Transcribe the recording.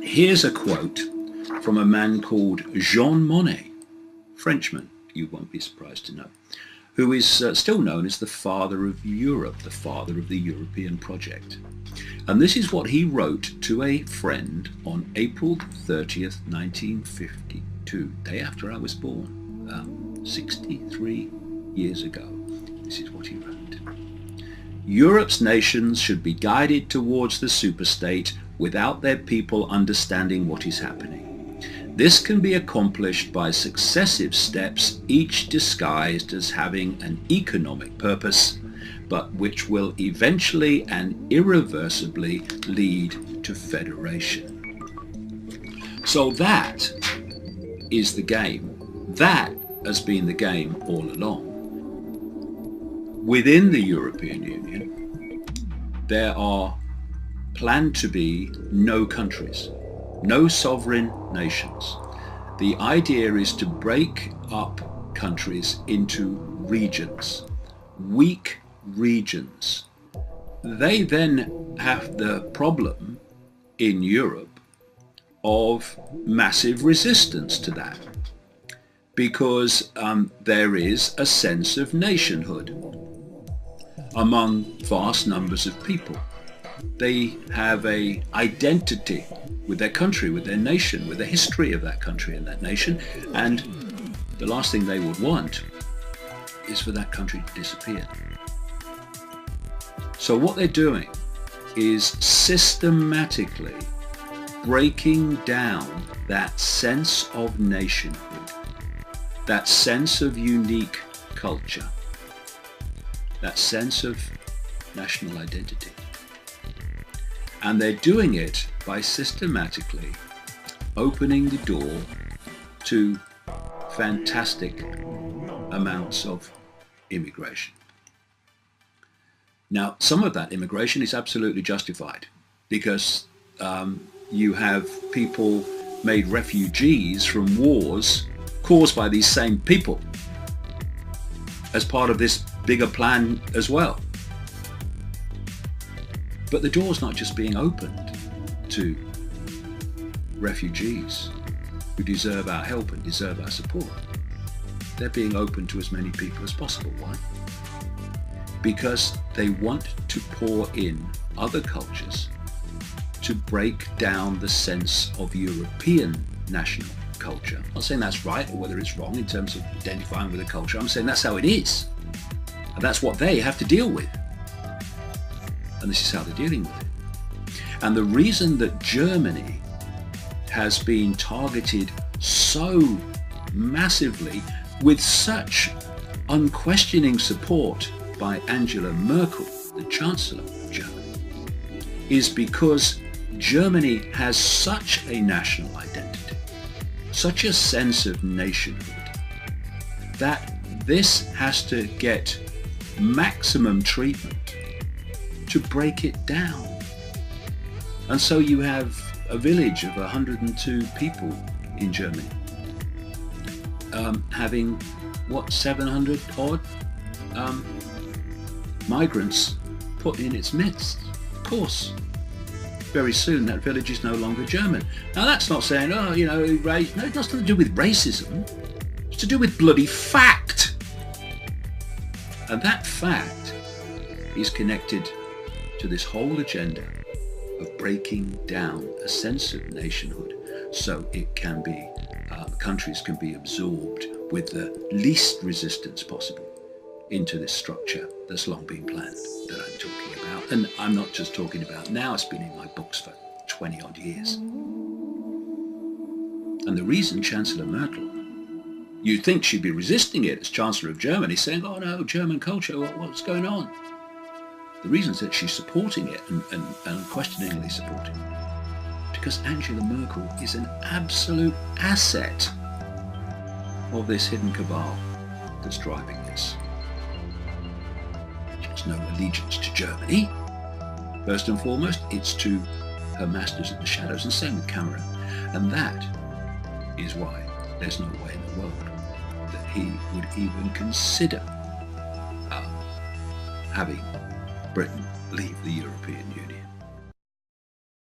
Here's a quote from a man called Jean Monnet, Frenchman, you won't be surprised to know, who is still known as the father of Europe, the father of the European project. And this is what he wrote to a friend on April 30th, 1952, day after I was born, 63 years ago. This is what he wrote. Europe's nations should be guided towards the superstate without their people understanding what is happening. This can be accomplished by successive steps, each disguised as having an economic purpose, but which will eventually and irreversibly lead to federation. So that is the game. That has been the game all along. Within the European Union, there are planned to be no countries, no sovereign nations. The idea is to break up countries into regions, weak regions. They then have the problem in Europe of massive resistance to that, because there is a sense of nationhood among vast numbers of people. They have an identity with their country, with their nation, with the history of that country and that nation, and the last thing they would want is for that country to disappear. So what they're doing is systematically breaking down that sense of nationhood, that sense of unique culture, that sense of national identity. And they're doing it by systematically opening the door to fantastic amounts of immigration. Now, some of that immigration is absolutely justified, because you have people made refugees from wars caused by these same people as part of this bigger plan as well. But the door's not just being opened to refugees who deserve our help and deserve our support. They're being opened to as many people as possible. Why? Because they want to pour in other cultures to break down the sense of European national culture. I'm not saying that's right or whether it's wrong in terms of identifying with a culture. I'm saying that's how it is. And that's what they have to deal with. And this is how they're dealing with it. And the reason that Germany has been targeted so massively with such unquestioning support by Angela Merkel, the Chancellor of Germany, is because Germany has such a national identity, such a sense of nationhood, that this has to get maximum treatment to break it down. And so you have a village of 102 people in Germany having, what, 700 odd migrants put in its midst. Of course, very soon that village is no longer German. Now that's not saying, oh, you know, race. No, it has nothing to do with racism. It's to do with bloody fact. And that fact is connected to this whole agenda of breaking down a sense of nationhood so it can be, countries can be absorbed with the least resistance possible into this structure that's long been planned that I'm talking about. And I'm not just talking about now, it's been in my books for 20 odd years. And the reason Chancellor Merkel, you'd think she'd be resisting it as Chancellor of Germany, saying, oh no, German culture, what's going on? The reason is that she's supporting it and unquestioningly supporting it, because Angela Merkel is an absolute asset of this hidden cabal that's driving this. She has no allegiance to Germany. First and foremost, it's to her masters in the shadows, and same with Cameron. And that is why there's no way in the world that he would even consider having Britain leave the European Union.